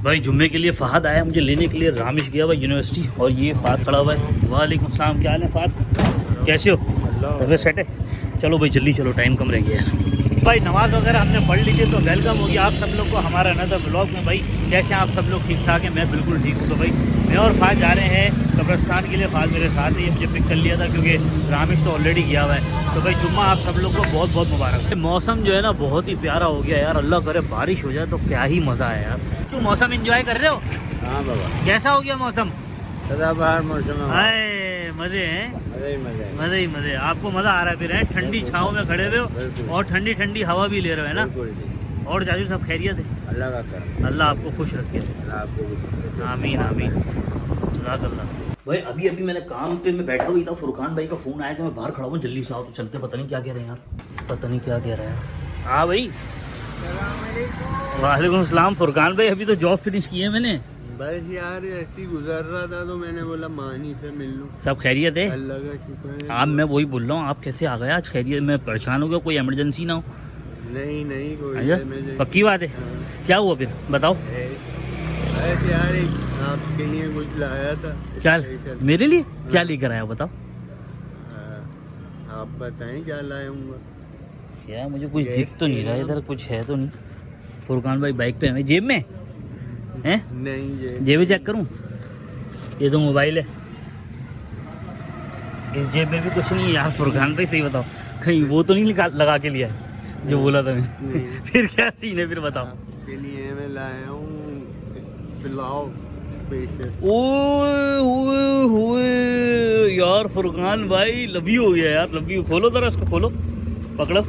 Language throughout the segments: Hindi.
भाई जुम्मे के लिए फहद आया मुझे लेने के लिए, रामिश गया भाई यूनिवर्सिटी, और ये फहद खड़ा हुआ है। वालेकुम सलाम, क्या हाल है फहद, कैसे हो? तबीयत सेट है? चलो भाई जल्दी चलो, टाइम कम रह गया है। भाई नमाज़ वगैरह हमने पढ़ ली थी, तो वेलकम हो गया आप सब लोग को हमारा अनदर ब्लॉग में। भाई कैसे हैं आप सब लोग? ठीक ठाक है, मैं बिल्कुल ठीक हूँ। तो भाई मैं और फाज जा रहे हैं कब्रिस्तान के लिए। फाज मेरे साथ है, ये मुझे पिक कर लिया था क्योंकि रामिश तो ऑलरेडी गया हुआ है। तो भाई जुम्मा आप सब लोग को बहुत बहुत मुबारक। मौसम जो है ना बहुत ही प्यारा हो गया यार, अल्लाह करे बारिश हो जाए तो क्या ही मज़ा है यार। क्यों मौसम एंजॉय कर रहे हो? हाँ बाबा, कैसा हो गया मौसम? सदाबहार मौसम है, मजे हैं, मजे ही मजे। आपको मजा आ रहा है फिर है? ठंडी छाँव में खड़े हुए हो और ठंडी ठंडी हवा भी ले रहे हो, है ना? और जाजू सब खैरियत है? अल्लाह का करम, अल्लाह आपको खुश रखे। आमीन आमीन। भाई अभी अभी मैंने काम पे मैं बैठा हुई था, फुरकान भाई का फोन आया कि मैं बाहर खड़ा हूँ, जल्दी से आओ। तो चलते, पता नहीं क्या कह रहे हैं यार, पता नहीं क्या कह रहे हैं। हाँ भाई, वालेकुम सलाम। फुरकान भाई अभी तो जॉब फिनिश की है मैंने। बस यार ऐसी गुजर रहा था तो मैंने बोला मानी से मिल लूं। सब खैरियत है? अल्लाह का शुक्र है। आप, मैं वही बोल रहा हूँ, आप कैसे आ गए आज? खैरियत? मैं परेशान हो गया, कोई इमरजेंसी ना हो? नहीं कोई अच्छा, पक्की बात है? क्या हुआ फिर बताओ। बस यार एक आपके लिए कुछ लाया था। क्या? मेरे लिए क्या लेकर आया बताओ। आप बताएं क्या लाऊंगा। यार मुझे कुछ दिख तो नहीं रहा इधर, कुछ है तो नहीं। फुरकान भाई बाइक पे है, जेब में है? नहीं, जेब चेक करूं? ये तो मोबाइल है, इस जेब में भी कुछ नहीं है यार। फुरकान भाई सही बताओ, कहीं वो तो नहीं लगा के लिया है जो बोला था मैंने? फिर क्या सीन है फिर बताओ। आपके लिए मैं लाया हूँ पुलाव स्पेशल। ओए यार फुरकान भाई लव यू हो गया यार, लव यू। खोलो जरा इसको, खोलो, पकड़ो।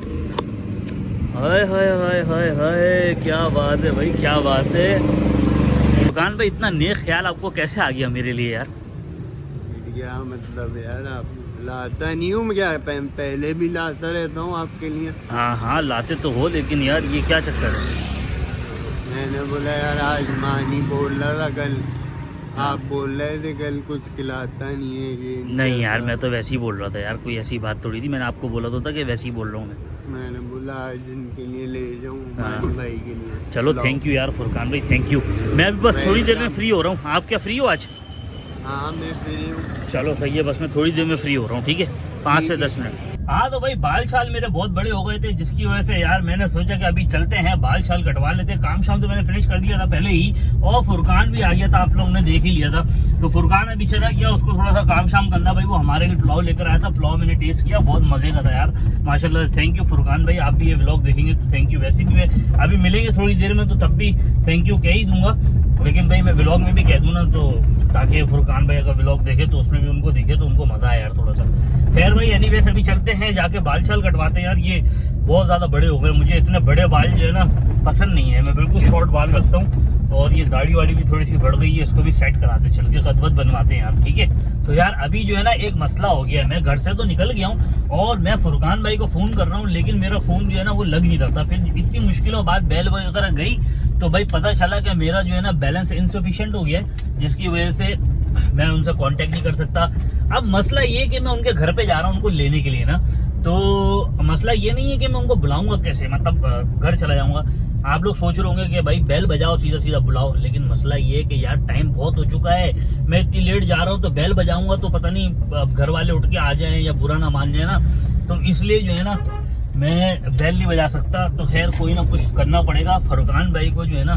हाय हाय हाय हाय हाय, क्या बात है भाई, क्या बात है। फुरकान भाई इतना नेक ख्याल आपको कैसे आ गया मेरे लिए यार? क्या मतलब यार, आप लाता नहीं हूँ क्या? पहले भी लाता रहता हूँ आपके लिए। हाँ लाते तो हो, लेकिन यार ये क्या चक्कर है? मैंने बोला यार आज मानी बोल रहा था कल, आप बोल रहे थे कल कुछ खिलाता नहीं है ये। नहीं यार, मैं तो वैसे ही बोल रहा था यार, कोई ऐसी बात थोड़ी थी। मैंने आपको बोला तो था कि वैसे ही बोल रहा हूँ मैंने बोला आज इनके लिए ले जाऊँ, मानी भाई के लिए। चलो थैंक यू यार फुरकान भाई, थैंक यू। मैं अभी बस थोड़ी देर में फ्री हो रहा हूँ। आप क्या फ्री हो आज? हाँ मैं फ्री हूँ। चलो सही है, बस मैं थोड़ी देर में फ्री हो रहा हूँ, ठीक है? 5 से 10 मिनट। हाँ तो भाई बाल छाल मेरे बहुत बड़े हो गए थे, जिसकी वजह से यार मैंने सोचा कि अभी चलते हैं बाल छाल कटवा लेते हैं। काम शाम तो मैंने फिनिश कर दिया था पहले ही, और फुरकान भी आ गया था, आप लोगों ने देख ही लिया था। तो फुरकान अभी चला गया, उसको थोड़ा सा काम शाम करना। भाई वो हमारे लिए पुलाव लेकर आया था, पुलाव मैंने टेस्ट किया, बहुत मजे का था यार माशाल्लाह। थैंक यू फुरकान भाई, आप भी ये व्लॉग देखेंगे तो थैंक यू। वैसे भी मैं अभी मिलेंगे थोड़ी देर में, तो तब भी थैंक यू कह ही दूंगा, लेकिन भाई मैं व्लॉग में भी कह दूँ ना, तो ताकि फुरकान भाई अगर व्लॉग देखे तो उसमें भी उनको दिखे तो उनको मजा आए यार थोड़ा सा। खैर भाई एनीवेज अभी चलते हैं, जाके बाल छाल कटवाते हैं यार। ये बहुत ज्यादा बड़े हो गए, मुझे इतने बड़े बाल जो है ना पसंद नहीं है। मैं बिल्कुल शॉर्ट बाल रखता हूँ, और ये दाढ़ी वाड़ी भी थोड़ी सी बढ़ गई है, इसको भी सेट कराते, चल के कदवत बनवाते हैं यार, ठीक है? तो यार अभी जो है ना एक मसला हो गया है, मैं घर से तो निकल गया हूँ और मैं फुरकान भाई को फोन कर रहा हूँ, लेकिन मेरा फोन जो है ना वो लग नहीं रहा था। फिर इतनी मुश्किलों बाद बेल वगैरह गई तो भाई पता चला कि मेरा जो है ना बैलेंस इनसफिशिएंट हो गया है, जिसकी वजह से मैं उनसे कांटेक्ट नहीं कर सकता। अब मसला ये कि मैं उनके घर पे जा रहा हूँ उनको लेने के लिए ना, तो मसला ये नहीं है कि मैं उनको बुलाऊंगा कैसे, मतलब घर चला जाऊंगा। आप लोग सोच रहे होंगे कि भाई बेल बजाओ, सीधा सीधा बुलाओ, लेकिन मसला ये है कि यार टाइम बहुत हो चुका है, मैं इतनी लेट जा रहा हूँ, तो बेल बजाऊंगा तो पता नहीं घर वाले उठ के आ जाए या बुरा ना मान जाए ना, तो इसलिए जो है ना मैं बेल नहीं बजा सकता। तो खैर कोई ना कुछ करना पड़ेगा। फुरकान भाई को जो है ना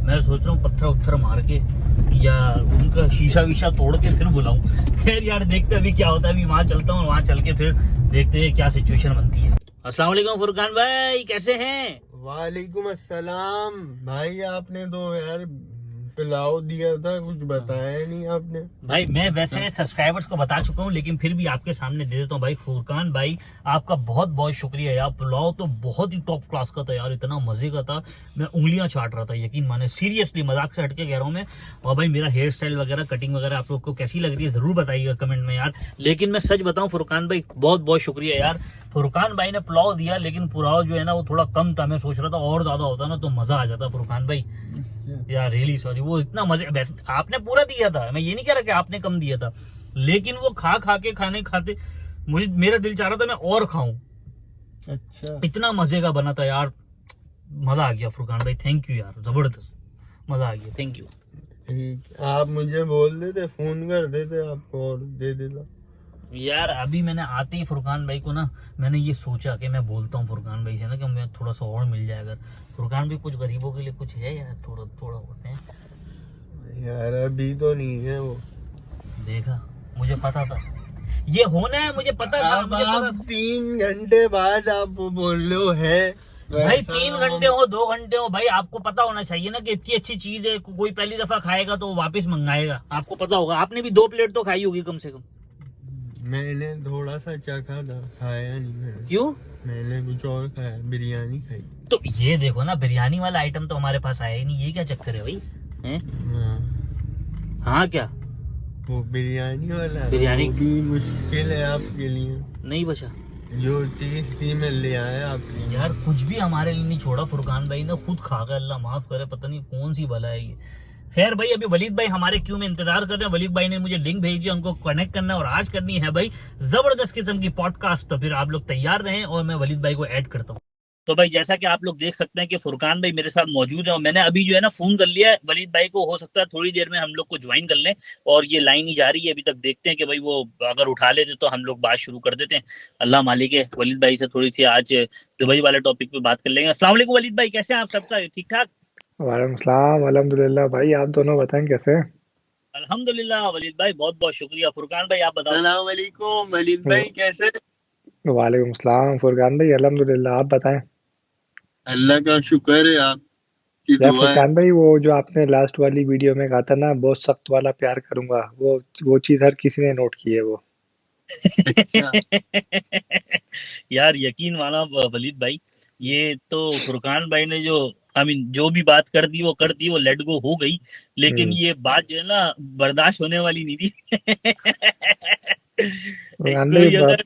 मैं सोच रहा हूँ पत्थर उत्थर मार के या उनका शीशा वीशा तोड़ के फिर बुलाऊं। खैर यार देखते अभी क्या होता है, अभी वहां चलता हूँ, वहां चल के फिर देखते हैं क्या सिचुएशन बनती है। अस्सलाम वालेकुम फुरकान भाई, कैसे हैं? वालेकुम अस्सलाम भाई, आपने तो यार पुलाव दिया था, कुछ बताया नहीं आपने। भाई मैं वैसे सब्सक्राइबर्स को बता चुका हूँ, लेकिन फिर भी आपके सामने दे देता हूँ। भाई फुरकान भाई आपका बहुत बहुत शुक्रिया यार, पुलाव तो बहुत ही टॉप क्लास का था यार, इतना मजे का था, मैं उंगलियां चाट रहा था, यकीन माने, सीरियसली मजाक से हटके कह रहा हूँ मैं। और भाई मेरा हेयर स्टाइल वगैरह, कटिंग वगैरह आप लोग को कैसी लग रही है जरूर बताइएगा कमेंट में यार। लेकिन मैं सच बताऊं फुरकान भाई बहुत बहुत शुक्रिया यार। फुरकान भाई ने पुलाव दिया, लेकिन पुलाव जो है ना वो थोड़ा कम था, मैं सोच रहा था और ज्यादा होता ना तो मजा आ जाता फुरकान भाई यार, रियली सॉरी। वो इतना मजे, वैसे आपने पूरा दिया था, मैं ये नहीं कह रहा कि आपने कम दिया था, लेकिन वो खाने खाते मुझे मेरा दिल चाह रहा था मैं और खाऊं। अच्छा, इतना मजे का बना था यार, मजा आ गया फुरकान भाई, थैंक यू यार, जबरदस्त। मजा आ गया, थैंक यू। ठीक, आप मुझे बोल देते, फोन कर देते, आपको और दे देता। यार अभी मैंने आते ही फुरकान भाई को ना, मैंने ये सोचा कि मैं बोलता हूँ फुरकान भाई से ना कि मैं थोड़ा सा और मिल जाए। अगर फुरकान भाई कुछ गरीबों के लिए कुछ है यार, थोड़ा थोड़ा होते हैं यार अभी तो नहीं है वो। देखा, मुझे पता था ये होना है, मुझे पता था, अब मुझे पता आप था। 3 घंटे बाद आप बोल रहे हो है भाई वैसा 3 घंटे हो 2 घंटे हो, भाई आपको पता होना चाहिए ना कि इतनी अच्छी चीज है, कोई पहली दफा खाएगा तो वो वापस मंगाएगा। आपको पता होगा, आपने भी 2 प्लेट तो खाई होगी कम से कम। मैंने थोड़ा सा चखा था, खाया नहीं मैंने। क्यों? मैंने कुछ और खाया, बिरयानी खाई। तो ये देखो ना, बिरयानी वाला आइटम तो हमारे पास आया ही नहीं, ये क्या चक्कर है भाई? हैं? हाँ, हाँ क्या? वो बिरयानी वाला बिरयानी- वो भी मुश्किल है आपके लिए। नहीं बचा जो चीज थी मैं ले आया आपके लिए। यार, कुछ भी हमारे लिए नहीं छोड़ा फुरकान भाई ने, खुद खा गए, अल्लाह माफ करे, पता नहीं कौन सी बला है ये। खैर भाई, अभी वलीद भाई हमारे क्यू में इंतजार कर रहे हैं। वलीद भाई ने मुझे लिंक भेजी है, उनको कनेक्ट करना है और आज करनी है भाई जबरदस्त किस्म की पॉडकास्ट। तो फिर आप लोग तैयार रहें और मैं वलीद भाई को ऐड करता हूँ। तो भाई जैसा कि आप लोग देख सकते हैं कि फुरकान भाई मेरे साथ मौजूद है और मैंने अभी जो है ना फोन कर लिया है वलीद भाई को, हो सकता है थोड़ी देर में हम लोग को ज्वाइन कर लें। और ये लाइन ही जा रही है अभी तक, देखते हैं कि भाई वो अगर उठा लेते तो हम लोग बात शुरू कर देते हैं। अल्लाह मालिक है, वलीद भाई से थोड़ी सी आज दुबई वाले टॉपिक पे बात कर लेंगे। अस्सलाम वालेकुम वलीद भाई, कैसे हैं आप? सब ठीक ठाक? वालेकुम सलाम, अल्हम्दुलिल्लाह। भाई आप दोनों बताएं कैसे हैं? अल्हम्दुलिल्लाह वलीद भाई, बहुत बहुत शुक्रिया। फुरकान भाई आप बताओ। अस्सलाम वालेकुम वलीद भाई, कैसे? वालेकुम सलाम फुरकान भाई, अल्हम्दुलिल्लाह। आप बताएं। अल्लाह का शुक्र है, आपकी यार दुआ है। फुरकान भाई, वो जो आपने लास्ट वाली वीडियो में कहा था ना, बहुत सख्त वाला प्यार करूंगा, वो चीज हर किसी ने नोट की है वो। अच्छा। यार यकीन माना वलीद भाई, ये तो फुरकान भाई ने जो जो भी बात कर दी वो कर दी, वो लेट गो हो गई। लेकिन हम्म। ये बात जो है ना, बर्दाश्त होने वाली नहीं थी। फुरकान भाई, कोई अगर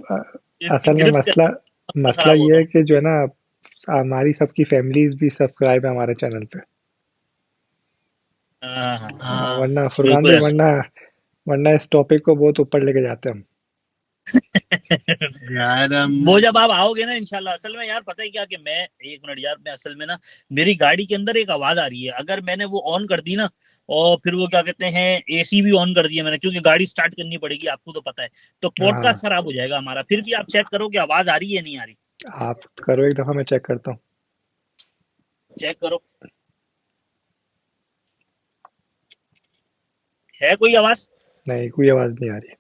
इसकी असल में गिरफ्त मसला कर मसला खराब ये होगा। है कि जो है ना, हमारी सबकी फैमिलीज भी सब्सक्राइब है हमारे चैनल पे। हाँ हाँ, हाँ, वरना फुरकान बिल्कुल भाई, ऐसा। वरना इस टॉपिक को बहुत ऊपर लेके जाते हैं हम। यार वो जब आप आओगे ना इंशाल्लाह। असल में यार पता है क्या, कि मैं एक मिनट यार, मैं असल में ना, मेरी गाड़ी के अंदर एक आवाज आ रही है, अगर मैंने वो ऑन कर दी ना, और फिर वो क्या कहते हैं, एसी भी ऑन कर दिया मैंने, क्योंकि गाड़ी स्टार्ट करनी पड़ेगी, आपको तो पता है, तो हाँ, पॉडकास्ट खराब हो जाएगा हमारा। फिर भी आप चेक करो कि आवाज आ रही है नहीं आ रही। आप करो एक दफा, मैं चेक करता हूँ। चेक करो, है कोई आवाज? नहीं, कोई आवाज नहीं आ रही।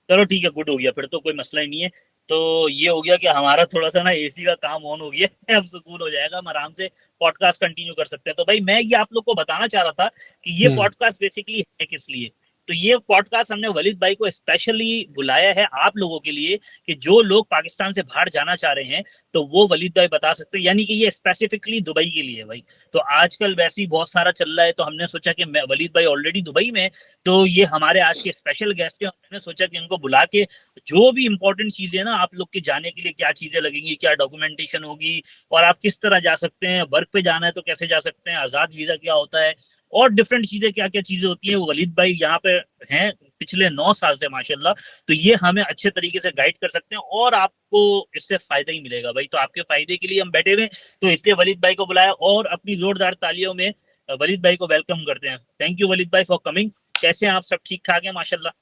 चलो ठीक है, गुड हो गया, फिर तो कोई मसला ही नहीं है। तो ये हो गया कि हमारा थोड़ा सा ना एसी का काम ऑन हो गया है, अब सुकून हो जाएगा, हम आराम से पॉडकास्ट कंटिन्यू कर सकते हैं। तो भाई मैं ये आप लोग को बताना चाह रहा था कि ये हम्म। पॉडकास्ट बेसिकली है किस लिए। तो ये पॉडकास्ट हमने वलीद भाई को स्पेशली बुलाया है आप लोगों के लिए, कि जो लोग पाकिस्तान से बाहर जाना चाह रहे हैं तो वो वलीद भाई बता सकते हैं, यानी कि ये स्पेसिफिकली दुबई के लिए है भाई। तो आजकल वैसे ही बहुत सारा चल रहा है, तो हमने सोचा कि वलीद भाई ऑलरेडी दुबई में है, तो ये हमारे आज के स्पेशल गेस्ट हैं, हमने सोचा कि इनको बुला के जो भी इंपॉर्टेंट चीजें ना आप लोग के जाने के लिए, क्या चीजें लगेंगी, क्या डॉक्यूमेंटेशन होगी, और आप किस तरह जा सकते हैं, वर्क पे जाना है तो कैसे जा सकते हैं, आजाद वीजा क्या होता है, और डिफरेंट चीजें क्या क्या चीजें होती हैं, वो वलीद भाई यहाँ पे हैं पिछले 9 साल से माशाल्लाह। तो ये हमें अच्छे तरीके से गाइड कर सकते हैं और आपको इससे फायदा ही मिलेगा भाई। तो आपके फायदे के लिए हम बैठे हुए, तो इसलिए वलीद भाई को बुलाया और अपनी जोरदार तालियों में वलीद भाई को वेलकम करते हैं। थैंक यू वलीद भाई फॉर कमिंग। कैसे हैं आप? सब ठीक ठाक है माशाल्लाह?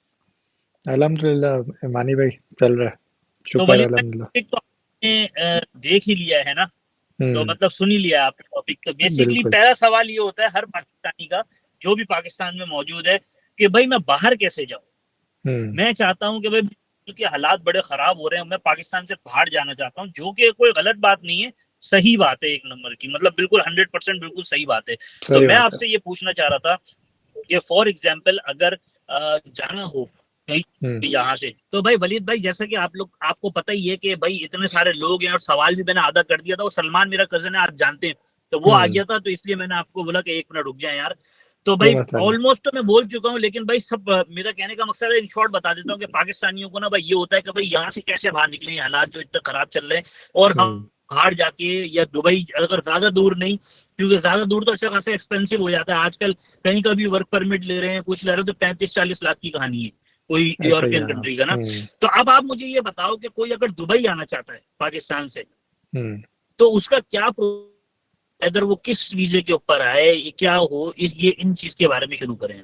अल्हम्दुलिल्लाह मानी भाई, चल रहा है, तो शुक्र है वलीद भाई अल्हम्दुलिल्लाह। टॉपिक तो आपने देख ही लिया है ना, तो हम्म। मतलब सुन ही लिया आपने टॉपिक। तो बेसिकली बिल्कुल। पहला सवाल ये होता है हर पाकिस्तानी का, जो भी पाकिस्तान में मौजूद है, कि भाई मैं बाहर कैसे जाऊं। हम्म। मैं चाहता हूं कि भाई, क्योंकि हालात बड़े खराब हो रहे हैं, मैं पाकिस्तान से बाहर जाना चाहता हूं, जो कि कोई गलत बात नहीं है, सही बात है, एक नंबर की, मतलब बिल्कुल 100% बिल्कुल सही बात है। तो सही मैं बात है। आपसे ये पूछना चाह रहा था कि फॉर एग्जाम्पल अगर जाना हो कहीं हम्म। यहाँ से, तो भाई वलीद भाई, जैसा कि आप लोग, आपको पता ही है कि भाई इतने सारे लोग हैं, और सवाल भी मैंने आधा कर दिया था, वो सलमान मेरा कजन है, आप जानते हैं, तो वो आ हम्म। गया था, तो इसलिए मैंने आपको बोला कि 1 मिनट रुक जाए यार। तो कोई भाई मसला नहीं। ऑलमोस्ट तो मैं बोल चुका हूँ, लेकिन भाई सब मेरा कहने का मकसद है, इन शॉर्ट बता देता हूँ कि पाकिस्तानियों को ना भाई ये होता है कि भाई यहाँ से कैसे बाहर निकले, हालात जो इतने खराब चल रहे हैं, और हम हम्म। बाहर जाके, या दुबई अगर ज्यादा दूर नहीं, क्योंकि ज्यादा दूर तो अच्छा खासा एक्सपेंसिव हो जाता है आजकल, कहीं का भी वर्क परमिट ले रहे हैं, कुछ ले रहे हैं, तो 35-40 लाख की कहानी है कोई ऐसा ही है, यूरोपियन हाँ। कंट्री का ना। हम्म। तो अब आप मुझे ये बताओ कि कोई अगर दुबई आना चाहता है पाकिस्तान से, हम्म। तो उसका क्या अगर वो किस वीजे के ऊपर आए, ये क्या हो, इस ये इन चीज के बारे में शुरू करें।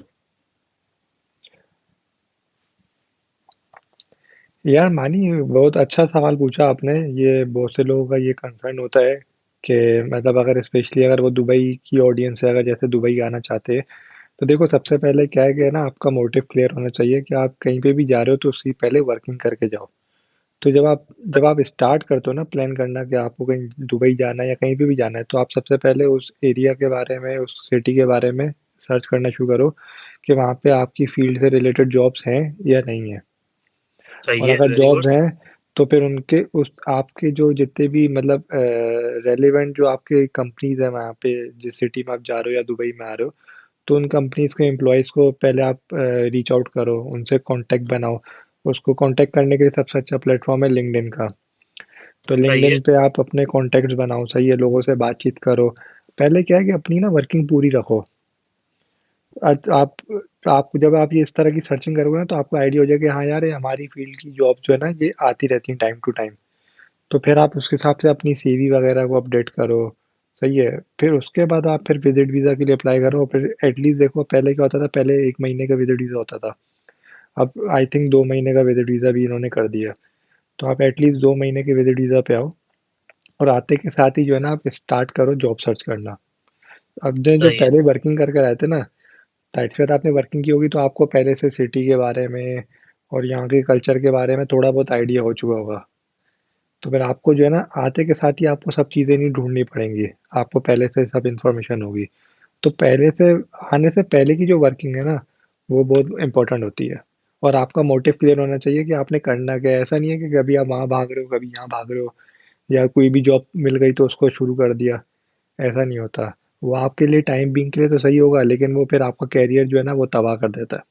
यार मानी, बहुत अच्छा सवाल पूछा आपने। ये बहुत से लोगों का ये कंसर्न होता है कि मतलब अगर स्पेशली अगर वो दुबई की ऑडियंस है, अगर जैसे दुबई आना चाहते हैं, तो देखो सबसे पहले क्या है कि ना आपका मोटिव क्लियर होना चाहिए कि आप कहीं पे भी जा रहे हो तो उसकी पहले वर्किंग करके जाओ। तो जब आप स्टार्ट करते हो ना प्लान करना कि आपको कहीं दुबई जाना है या कहीं पे भी जाना है, तो आप सबसे पहले उस एरिया के बारे में, उस सिटी के बारे में सर्च करना शुरू करो कि वहाँ पे आपकी फील्ड से रिलेटेड जॉब्स हैं या नहीं है। सही और है, अगर वेरी जॉब्स गुड। हैं तो फिर उनके उस आपके जो जितने भी मतलब रेलेवेंट जो आपके कंपनीज हैं वहाँ पे, जिस सिटी में आप जा रहे हो या दुबई में आ रहे हो, तो उन कंपनीज के एम्प्लॉयज़ को पहले आप रीच आउट करो, उनसे कांटेक्ट बनाओ। उसको कांटेक्ट करने के लिए सबसे अच्छा प्लेटफॉर्म है लिंक्डइन का। तो सही है। लिंक्डइन पे आप अपने कॉन्टैक्ट्स बनाओ, सही है, लोगों से बातचीत करो। पहले क्या है कि अपनी ना वर्किंग पूरी रखो। आज आप जब आप ये इस तरह की सर्चिंग करोगे ना, तो आपको आइडिया हो जाएगा कि हाँ यार, ये हमारी फील्ड की जॉब जो है ना, ये आती रहती हैं टाइम टू टाइम। तो फिर आप उसके हिसाब से अपनी सीवी वगैरह को अपडेट करो, सही है। फिर उसके बाद आप फिर विजिट वीज़ा के लिए अप्लाई करो। फिर एटलीस्ट देखो, पहले क्या होता था, पहले 1 महीने का विजिट वीज़ा होता था। अब आई थिंक 2 महीने का विजिट वीज़ा भी इन्होंने कर दिया। तो आप एटलीस्ट 2 महीने के विजिट वीज़ा पे आओ, और आते के साथ ही जो है ना आप स्टार्ट करो जॉब सर्च करना। अब जो सही है। पहले वर्किंग करके रहते ना, दैट्स फिर आपने वर्किंग की होगी तो आपको पहले से सिटी के बारे में और यहाँ के कल्चर के बारे में थोड़ा बहुत आइडिया हो चुका होगा। तो फिर आपको जो है ना आते के साथ ही आपको सब चीज़ें नहीं ढूंढनी पड़ेंगी, आपको पहले से सब इन्फॉर्मेशन होगी। तो पहले से आने से पहले की जो वर्किंग है ना, वो बहुत इंपॉर्टेंट होती है। और आपका मोटिव क्लियर होना चाहिए कि आपने करना क्या है। ऐसा नहीं है कि कभी आप वहाँ भाग रहे हो, कभी यहाँ भाग रहे हो, या कोई भी जॉब मिल गई तो उसको शुरू कर दिया। ऐसा नहीं होता। वो आपके लिए टाइम बीइंग के लिए तो सही होगा, लेकिन वो फिर आपका करियर जो है ना वो तबाह कर देता है।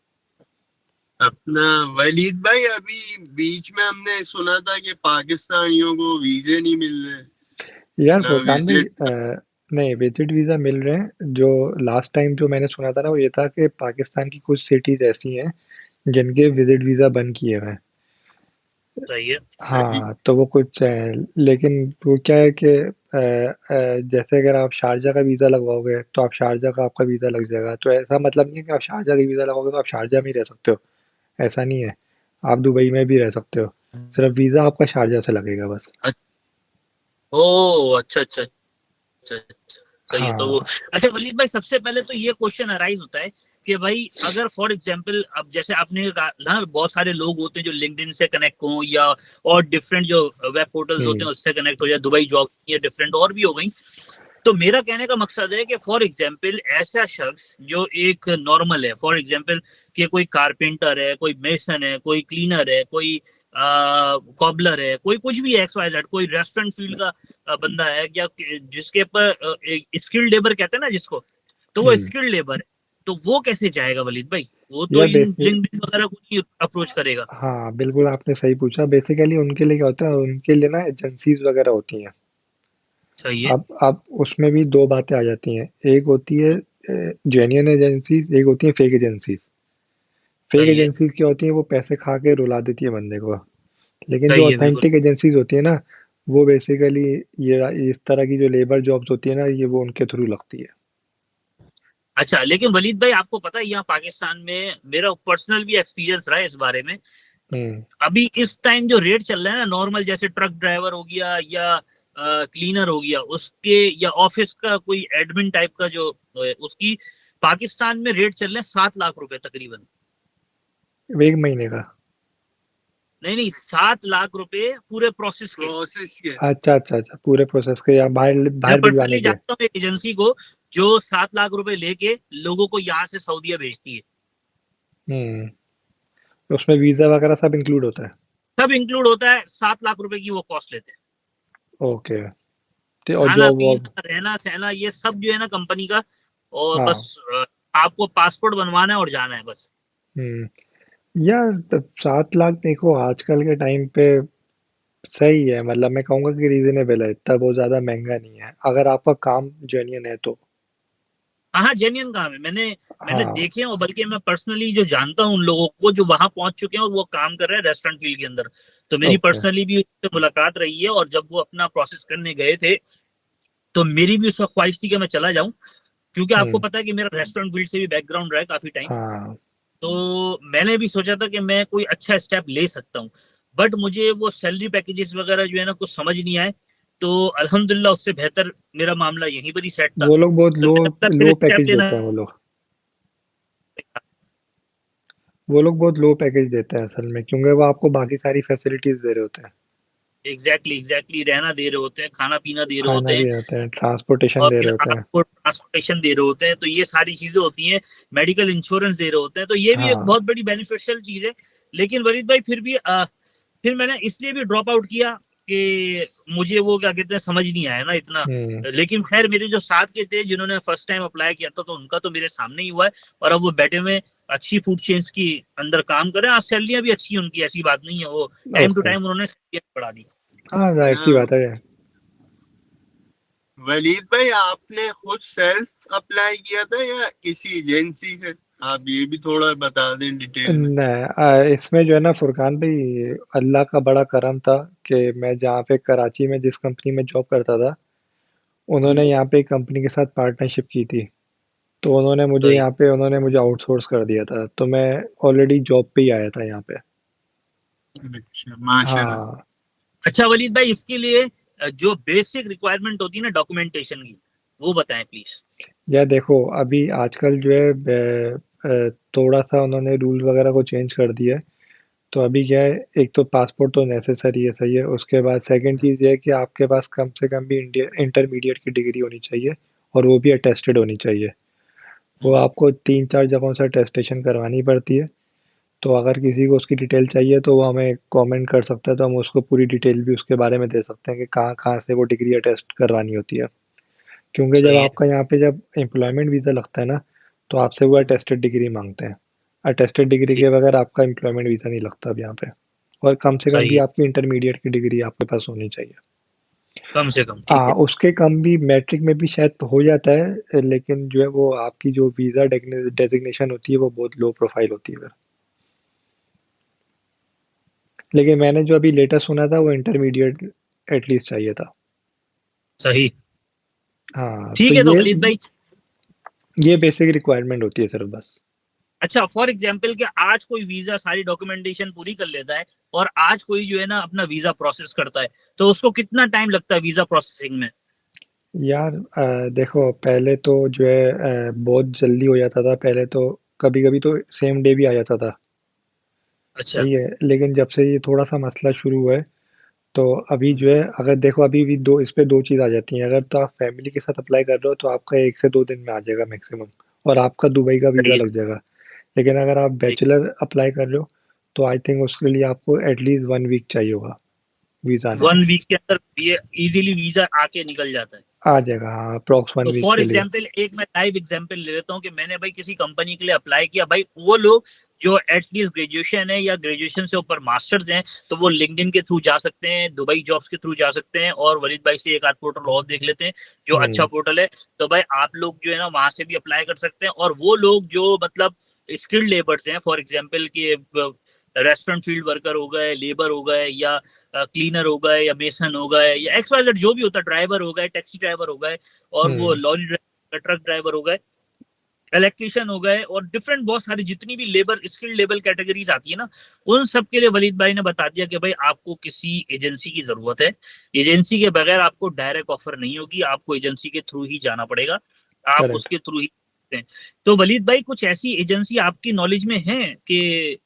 अपना वलीद भाई, अभी बीच में हमने सुना था कि पाकिस्तानियों को वीजे नहीं मिल रहे, यार ना फुरकान भाई, विजिट। नहीं, विजिट वीज़ा मिल रहे हैं। जो लास्ट टाइम जो मैंने सुना था ना, वो ये था कि पाकिस्तान की कुछ सिटीज़ ऐसी हैं जिनके विजिट वीज़ा बंद किए हुए हैं। सही है। सही। हाँ, तो वो कुछ लेकिन वो क्या है कि जैसे अगर आप शारजा का वीज़ा लगवाओगे तो आप शारजा का आपका वीज़ा लग जाएगा। तो ऐसा मतलब नहीं है कि आप शारजा का वीज़ा लगाओगे तो आप शारजा में ही रह सकते हो, ऐसा नहीं है। आप दुबई में भी रह सकते हो, सिर्फ वीज़ा आपका शारजा से लगेगा बस। ओ अच्छा अच्छा अच्छा अच्छा। सही है। तो वो, हाँ। अच्छा वलीद भाई, सबसे पहले तो ये क्वेश्चन अराइज होता है कि भाई अगर फॉर एग्जांपल, अब जैसे आपने कहा ना, बहुत सारे लोग होते हैं जो लिंक्डइन से कनेक्ट हों या और डिफरेंट जो वेब पोर्टल्स होते हुँ, हैं उससे कनेक्ट हो, या दुबई जॉब या डिफरेंट और भी हो गई। तो मेरा कहने का मकसद है कि फॉर एग्जांपल ऐसा शख्स जो एक नॉर्मल है, फॉर एग्जांपल कि कोई कारपेंटर है, कोई मेसन है, कोई क्लीनर है, कोई कॉबलर है, कोई कुछ भी एक्स वाई जेड, कोई रेस्टोरेंट फील्ड का बंदा है, या जिसके ऊपर स्किल्ड लेबर कहते हैं ना जिसको, तो वो हुँ। स्किल्ड लेबर है। तो वो कैसे जाएगा वलीद भाई? वो तो यार इन बेसिक लिंक्डइन वगैरह को नहीं अप्रोच करेगा। हाँ, बिल्कुल आपने सही पूछा। बेसिकली उनके लिए क्या होता है, उनके लिए ना एजेंसीज़ वगैरह होती हैं। सही है। अब उसमें भी 2 बातें आ जाती हैं। एक होती है जेन्युइन एजेंसीज़, एक होती है फेक एजेंसीज़। फेक सही है। एजेंसीज़ क्या होती हैं, वो पैसे खा के रुला देती है बंदे को। लेकिन जो सही है, बिल्कुल। ऑथेंटिक एजेंसीज़ होती है ना, वो बेसिकली ये इस तरह की जो लेबर जॉब्स होती है ना, ये वो उनके थ्रू लगती है। अच्छा, लेकिन वलीद भाई आपको पता है यहाँ पाकिस्तान में मेरा पर्सनल भी एक्सपीरियंस रहा है इस बारे में। हुँ, अभी इस टाइम जो रेट चल रहा है ना, नॉर्मल जैसे ट्रक ड्राइवर हो गया या क्लीनर हो गया उसके, या ऑफिस का कोई एडमिन टाइप का जो उसकी, पाकिस्तान में रेट चल रहे हैं 7 लाख रुपए तकरीबन। 1 महीने का। नहीं नहीं, 7 लाख रुपए पूरे प्रोसेस के। प्रोसेस के। अच्छा, अच्छा, अच्छा, पूरे प्रोसेस के, या बाहर मैं बाहर भिजवाने पर्सनली के? जानता हूँ एक एजेंसी को जो 7 लाख रुपए लेके लोगों को यहाँ से सऊदीया भेजती है। हुँ, उसमें वीज़ा वगैरह सब इंक्लूड होता है? सब इंक्लूड होता है, 7 लाख रुपए की वो कॉस्ट लेते हैं। ओके। तो और खाना जॉब वॉब? पीना रहना सहना ये सब जो है ना कंपनी का। और हाँ। बस आपको पासपोर्ट बनवाना है और जाना है बस। हुँ। यार 7 लाख देखो आजकल के टाइम पे सही है, मतलब मैं कहूँगा कि रीजनेबल है, इतना बहुत ज़्यादा महंगा नहीं है अगर आपका काम जेन्युइन है तो। हाँ, जेन्युइन काम है। मैंने मैंने हाँ। देखे हैं, और बल्कि मैं पर्सनली जो जानता हूँ उन लोगों को जो वहां पहुंच चुके हैं और वो काम कर रहे हैं रेस्टोरेंट फील्ड के अंदर। तो मेरी ओके। पर्सनली भी उससे मुलाकात रही है, और जब वो अपना प्रोसेस करने गए थे तो मेरी भी उस वक्त ख्वाहिश थी कि मैं चला जाऊं, क्योंकि आपको हम्म। पता है कि मेरा रेस्टोरेंट फील्ड से भी बैकग्राउंड रहा है काफी टाइम। हाँ। तो मैंने भी सोचा था कि मैं कोई अच्छा स्टेप ले सकता हूँ, बट मुझे वो सैलरी पैकेजेस वगैरह जो है ना कुछ समझ नहीं आए। तो अल्हम्दुलिल्लाह उससे बेहतर मेरा मामला यहीं पर ही सेट था। वो लोग बहुत तो लो मैंने बोला फिर लो स्टेप पैकेज लेना। देते हैं वो लोग। वो लोग बहुत लो पैकेज देते हैं असल में, क्योंकि वो आपको बाकी सारी फैसिलिटीज दे रहे होते हैं। एग्जैक्टली एग्जैक्टली, रहना दे रहे होते हैं, खाना पीना दे रहे खाना होते भी हैं, देते हैं, ट्रांसपोर्टेशन और दे फिर रहे होते हैं। आपको ट्रांसपोर्टेशन दे रहे होते हैं, तो ये सारी चीजें होती हैं। मेडिकल इंश्योरेंस दे रहे होते हैं, तो ये भी एक हाँ। बहुत बड़ी बेनिफिशियल चीज है। लेकिन वरीद भाई फिर भी फिर मैंने इसलिए भी ड्रॉप आउट किया कि मुझे वो क्या कहते हैं समझ नहीं आया ना इतना। हम्म। लेकिन खैर मेरे जो साथ के थे जिन्होंने फर्स्ट टाइम अप्लाई किया था, तो उनका तो मेरे सामने ही हुआ है, और अब वो बैठे हुए अच्छी फूड चेन्स की अंदर काम करें। आज सैलरियां भी अच्छी हैं उनकी, ऐसी बात नहीं है, वो टाइम टू ओके। टाइम उन्होंने सैलरियां बढ़ा दी। हाँ, जाहिर सी हाँ, बात है। वलीद भाई आपने खुद सेल्फ अप्लाई किया था या किसी एजेंसी से? आप ये भी थोड़ा बता दें डिटेल में। नहीं, इसमें जो है ना फुरकान भाई, अल्लाह का बड़ा करम था कि मैं जहाँ पे कराची में जिस कंपनी में जॉब करता था, उन्होंने हम्म। यहाँ पे एक कंपनी के साथ पार्टनरशिप की थी। तो सही। उन्होंने मुझे आउटसोर्स कर दिया था, तो मैं ऑलरेडी जॉब पे ही आया था यहाँ पे। अच्छा, माशाल्लाह। हाँ। अच्छा वलीद भाई, इसके लिए जो बेसिक रिक्वायरमेंट होती है ना डॉक्यूमेंटेशन की, वो बताएं प्लीज। या देखो, अभी आजकल जो है थोड़ा सा उन्होंने रूल वगैरह को चेंज कर दिया है। तो अभी क्या है, एक तो पासपोर्ट तो नेसेसरी है, सही है। उसके बाद सेकंड चीज़ ये है कि आपके पास कम से कम भी इंडिया इंटरमीडिएट की डिग्री होनी चाहिए, और वो भी अटेस्टेड होनी चाहिए। वो आपको 3-4 जगहों से अटेस्टेशन करवानी पड़ती है। तो अगर किसी को उसकी डिटेल चाहिए तो वो हमें कमेंट कर सकता है, तो हम उसको पूरी डिटेल भी उसके बारे में दे सकते हैं कि कहाँ कहाँ से वो डिग्री अटेस्ट करवानी होती है। क्योंकि जब सही है। आपका यहाँ पे जब एम्प्लॉयमेंट वीज़ा लगता है ना, तो आपसे वो अटेस्टेड डिग्री मांगते हैं। अटेस्टेड डिग्री ठीक। के बगैर आपका एम्प्लॉयमेंट वीज़ा नहीं लगता अब यहाँ पे। और कम से कम सही भी है। आपकी इंटरमीडिएट की डिग्री आपके पास होनी चाहिए। कम से कम ठीक है। उसके कम भी मैट्रिक में भी शायद तो हो जाता है, लेकिन जो है वो आपकी जो वीज़ा डेजिग्नेशन होती है वो बहुत लो प्रोफाइल होती है फिर। लेकिन मैंने जो अभी लेटेस्ट सुना था वो इंटरमीडिएट एटलीस्ट चाहिए था। सही। हाँ, तो ठीक है तो वलीद भाई, ये बेसिक रिक्वायरमेंट होती है सिर्फ बस। अच्छा फॉर एग्जाम्पल कि आज कोई वीजा सारी डॉक्यूमेंटेशन पूरी कर लेता है, और आज कोई जो है ना अपना वीजा प्रोसेस करता है, तो उसको कितना टाइम लगता है वीजा प्रोसेसिंग में? यार देखो, पहले तो जो है बहुत जल्दी हो जाता था। पहले तो कभी कभी तो सेम डे भी आ जाता था। अच्छा। सही है, लेकिन जब से ये थोड़ा सा मसला शुरू हुआ है, तो अभी जो है, अगर देखो अभी भी दो इस पे दो चीज़ आ जाती हैं। अगर तो आप फैमिली के साथ अप्लाई कर रहे हो तो आपका 1 से 2 दिन में आ जाएगा मैक्सिमम, और आपका दुबई का वीज़ा सही है। लग जाएगा। लेकिन अगर आप ठीक। बैचलर अप्लाई कर रहे हो, तो आई थिंक उसके लिए आपको एटलीस्ट 1 वीक चाहिए होगा वीज़ा आने में। 1 वीक के अंदर ये इजीली वीजा आके निकल जाता है? आ जाएगा, हाँ, अप्रॉक्स वन तो वीक फॉर के लिए। एग्जाम्पल एक मैं लाइव एग्जाम्पल ले लेता हूँ कि मैंने भाई किसी कंपनी के लिए अप्लाई किया, भाई वो लोग जो एटलीस्ट ग्रेजुएशन है या ग्रेजुएशन से ऊपर मास्टर्स हैं, तो वो लिंक्डइन के थ्रू जा सकते हैं, दुबई जॉब्स के थ्रू जा सकते हैं, और वलीद भाई से एक आध पोर्टल और देख लेते हैं जो अच्छा हम्म। पोर्टल है। तो भाई आप लोग जो है ना वहां से भी अप्लाई कर सकते हैं, और वो लोग जो मतलब स्किल्ड लेबर्स हैं, फॉर एग्जाम्पल की रेस्टोरेंट फील्ड वर्कर हो गए, लेबर हो गए, या क्लीनर हो गए, या मेसन हो गए, या XYZ जो भी होता है, ड्राइवर हो गए, टैक्सी ड्राइवर हो गए, और वो हम्म। लॉरी ड्राइवर, ट्रक ड्राइवर हो गए, इलेक्ट्रिशियन हो गए, और डिफरेंट बहुत सारी जितनी भी लेबर स्किल्ड लेबर कैटेगरीज आती है ना, उन सब के लिए वलीद भाई ने बता दिया कि भाई आपको किसी एजेंसी की जरूरत है। एजेंसी के बगैर आपको डायरेक्ट ऑफर नहीं होगी, आपको एजेंसी के थ्रू ही जाना पड़ेगा, आप करेक्ट। उसके थ्रू ही हैं। तो वलीद भाई कुछ ऐसी एजेंसी आपकी नॉलेज में है कि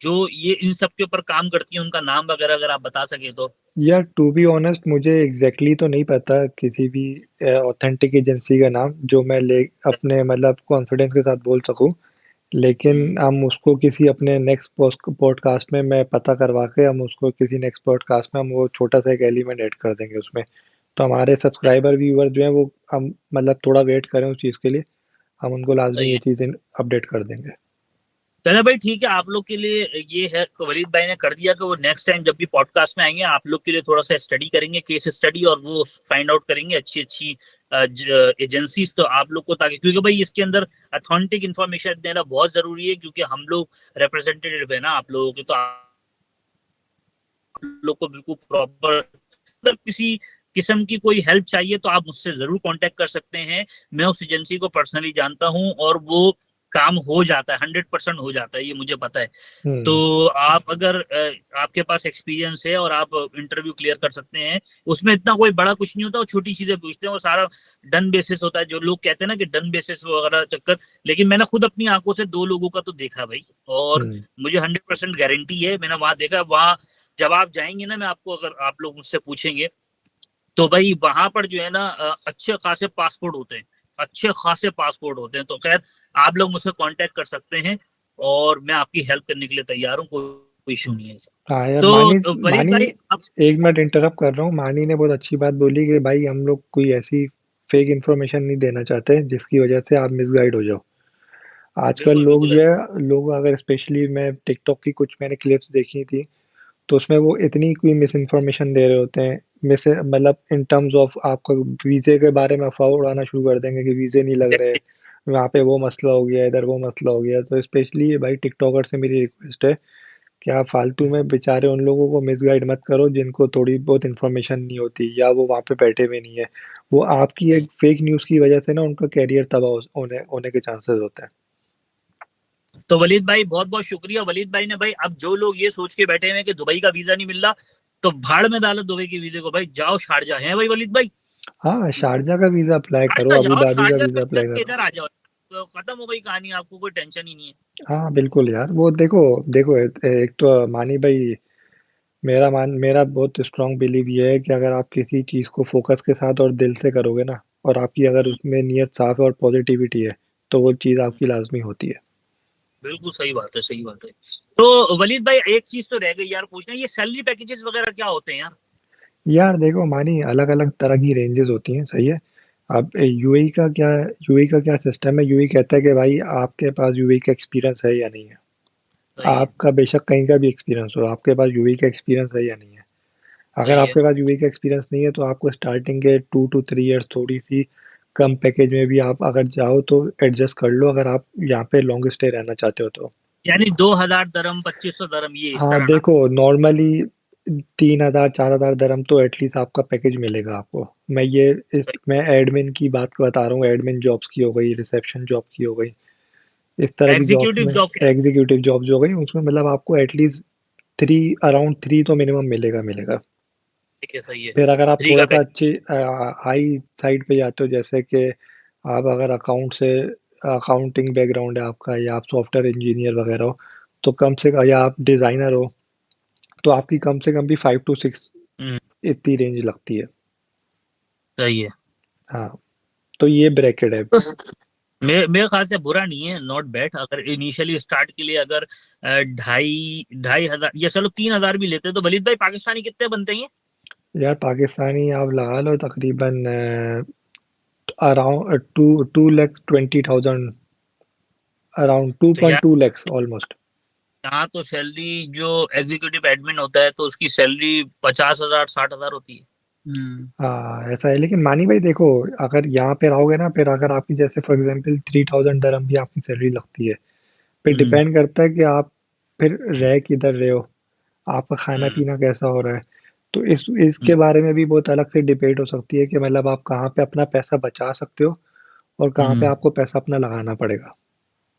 जो ये इन सब के ऊपर काम करती है, उनका नाम वगैरह अगर आप बता सके तो? यार, टू बी ऑनेस्ट मुझे एग्जैक्टली तो नहीं पता किसी भी ऑथेंटिक एजेंसी का नाम जो मैं ले अपने मतलब कॉन्फिडेंस के साथ बोल सकूं। लेकिन हम्म। हम उसको किसी अपने नेक्स्ट पॉडकास्ट में मैं पता करवा के, हम उसको किसी नेक्स्ट पॉडकास्ट में हम वो छोटा सा एक एलिमेंट ऐड कर देंगे उसमें। तो हमारे सब्सक्राइबर व्यूअर जो है वो हम मतलब थोड़ा वेट करें उस चीज़ के लिए। हम उनको लाजमी सही ये है। चीज़ें अपडेट कर देंगे। चले भाई ठीक है, आप लोग के लिए ये है, वलीद भाई ने कर दिया कि वो नेक्स्ट टाइम जब भी पॉडकास्ट में आएंगे आप लोग के लिए थोड़ा सा स्टडी करेंगे, केस स्टडी, और वो फाइंड आउट करेंगे अच्छी अच्छी एजेंसीज, तो आप लोग को, ताकि क्योंकि भाई इसके अंदर अथेंटिक इन्फॉर्मेशन देना बहुत जरूरी है, क्योंकि हम लोग रिप्रेजेंटेटिव है ना आप लोगों के, तो आप लोग को बिल्कुल प्रॉपर, मतलब किसी किस्म की कोई हेल्प चाहिए तो आप मुझसे जरूर कांटेक्ट कर सकते हैं। मैं उस एजेंसी को पर्सनली जानता हूं और वो काम हो जाता है, 100% हो जाता है, ये मुझे पता है। तो हम्म। आप अगर आपके पास एक्सपीरियंस है और आप इंटरव्यू क्लियर कर सकते हैं, उसमें इतना कोई बड़ा कुछ नहीं होता, वो छोटी चीजें पूछते हैं, वो सारा डन बेसिस होता है। जो लोग कहते हैं ना कि डन बेसिस वगैरह चक्कर, लेकिन मैंने खुद अपनी आंखों से 2 लोगों का तो देखा भाई, और हम्म। मुझे 100% गारंटी है, मैंने वहां देखा। वहां जब आप जाएंगे ना, मैं आपको, अगर आप लोग मुझसे पूछेंगे तो भाई वहां पर जो है ना अच्छे खासे पासपोर्ट होते हैं, अच्छे खासे पासपोर्ट होते हैं। तो खैर आप लोग मुझसे कांटेक्ट कर सकते हैं और मैं आपकी हेल्प करने के लिए तैयार हूँ, कोई इशू नहीं है सर। हाँ यार, मानी तो वलीद मानी भाई आप, एक मिनट इंटरप्ट कर रहा हूँ। मानी ने बहुत अच्छी बात बोली कि भाई हम लोग कोई ऐसी फेक इन्फॉर्मेशन नहीं देना चाहते जिसकी वजह से आप मिसगाइड हो जाओ। आजकल बिल्कुल लोग बिल्कुल जो ऐसा। है, लोग अगर स्पेशली मैं टिकटॉक की कुछ मैंने क्लिप्स देखी थी, तो उसमें वो इतनी कोई मिस इन्फॉर्मेशन दे रहे होते हैं, मिस मतलब इन टर्म्स ऑफ आपका वीज़े के बारे में अफवाह उड़ाना शुरू कर देंगे कि वीज़े नहीं लग रहे, वहाँ पे वो मसला हो गया, इधर वो मसला हो गया। तो स्पेशली भाई टिकटॉकर से मेरी रिक्वेस्ट है कि आप फालतू में बेचारे उन लोगों को मिसगाइड मत करो जिनको थोड़ी बहुत इन्फॉर्मेशन नहीं होती या वो वहाँ पे बैठे हुए नहीं है। वो आपकी एक फेक न्यूज़ की वजह से ना उनका करियर तबाह होने होने के चांसेस होते हैं। तो वलीद भाई बहुत बहुत शुक्रिया। वलीद भाई ने भाई, अब जो लोग ये सोच के बैठे हुए हैं कि दुबई का वीजा नहीं मिल रहा, तो भाड़ में डालो दुबई के वीजे को भाई, जाओ शारजा है भाई वलीद भाई, हाँ, शारजा का वीज़ा अप्लाई करो, शारजा अबू जाओ, धाबी का शारजा वीज़ा से चल अप्लाई के करो। इधर आ जाओ, तो खत्म हो गई कहानी, आपको कोई टेंशन ही नहीं है। हाँ बिल्कुल यार, वो देखो देखो एक तो मानी भाई, मेरा बहुत स्ट्रांग बिलीव ये है कि अगर आप किसी चीज़ को फोकस के साथ और दिल से करोगे ना, और आपकी अगर हम्म, उसमें नीयत साफ है और पॉजिटिविटी है, तो वो चीज़ हम्म, आपकी लाजमी होती है। बिल्कुल सही बात है, सही बात है। तो वलीद भाई एक चीज तो रह गई यार पूछना, ये सैलरी पैकेजेस वगैरह क्या होते हैं यार? यार देखो मानी, अलग अलग तरह की रेंजेस होती हैं, सही है। अब यूएई का क्या सिस्टम है, यूएई कहता है कि भाई आपके पास यूएई का एक्सपीरियंस है या नहीं है। सही है। आपका बेशक कहीं का भी एक्सपीरियंस हो, आपके पास यूएई का एक्सपीरियंस है या नहीं है। अगर सही है। आपके पास यूएई का एक्सपीरियंस नहीं है तो आपको स्टार्टिंग के 2 to 3 ईयर्स थोड़ी सी कम पैकेज में भी आप अगर जाओ तो एडजस्ट कर लो, अगर आप यहाँ पे लॉन्ग स्टे रहना चाहते हो तो। यानी 2,000 दरम, 2,500 दरम, ये इस हाँ तरह ना? देखो, नॉर्मली 3,000 4,000 दरम तो एटलीस्ट आपका पैकेज मिलेगा आपको। मैं एडमिन की बात बता रहा हूँ, एडमिन जॉब्स की हो गई, रिसेप्शन जॉब की हो गई, इस तरह की जॉब्स एग्जीक्यूटिव में, जॉब क्या एग्जीक्यूटिव जॉब्स हो गई, उसमें मतलब आपको एटलीस्ट थ्री अराउंड 3 तो मिनिमम मिलेगा मिलेगा। है? सही है। फिर अगर आप 3 थोड़ा का सा पैकेज। अच्छी हाई साइड पे जाते हो, जैसे कि आप अगर अकाउंटिंग बैकग्राउंड है आपका, या आप सॉफ्टवेयर इंजीनियर वगैरह हो, तो कम से कम, या आप डिज़ाइनर हो, तो आपकी कम से कम भी 5 to 6 हम्म। इतनी रेंज लगती है। सही है। हाँ, तो ये ब्रैकेट है। मेरे ख्याल से बुरा नहीं है, नॉट बैड। अगर इनिशियली स्टार्ट के लिए अगर 2,500 या चलो 3,000 भी लेते हैं, तो वलीद भाई पाकिस्तानी कितने बनते हैं? यार पाकिस्तानी आप लगा लो तकरीबन अराउंड 2,20,000, अराउंड टू तो पॉइंट यार टू लैक्स ऑलमोस्ट। यहाँ तो सैलरी जो एग्जीक्यूटिव एडमिन होता है तो उसकी सैलरी 50,000 60,000 होती है। हाँ ऐसा है, लेकिन मानी भाई देखो, अगर यहाँ पे रहोगे ना, फिर अगर आपकी जैसे फॉर एग्जांपल 3,000 दरम भी आपकी सैलरी लगती है, फिर हम्म। डिपेंड करता है कि आप फिर रह किधर रहे हो, आपका खाना हम्म। पीना कैसा हो रहा है। तो इसके हम्म। बारे में भी बहुत अलग से डिबेट हो सकती है कि मतलब आप कहाँ पे अपना पैसा बचा सकते हो और कहाँ पे हम्म। आपको पैसा अपना लगाना पड़ेगा।